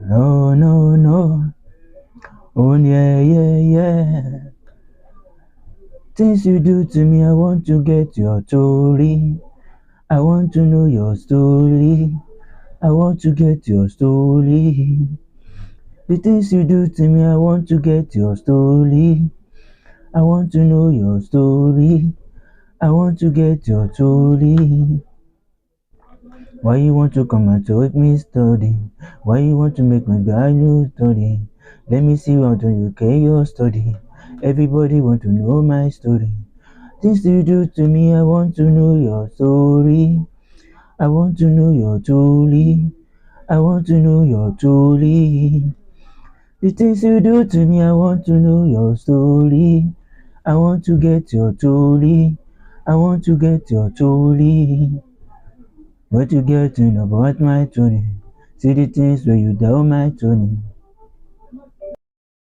No, no, no. Oh, yeah, yeah, yeah. Things you do to me, I want to get your story. I want to know your story. I want to get your story. The things you do to me, I want to get your story. I want to know your story. I want to get your story. Why you want to come and with me study? Why you want to make my guy new study? Let me see what you get your study. Everybody want to know my story. Things you do to me, I want to know your story. I want to know your story. I want to know your story. The things you do to me, I want to know your story. I want to get your story. I want to get your story. What you getting about my Tony? See the things where you down my Tony.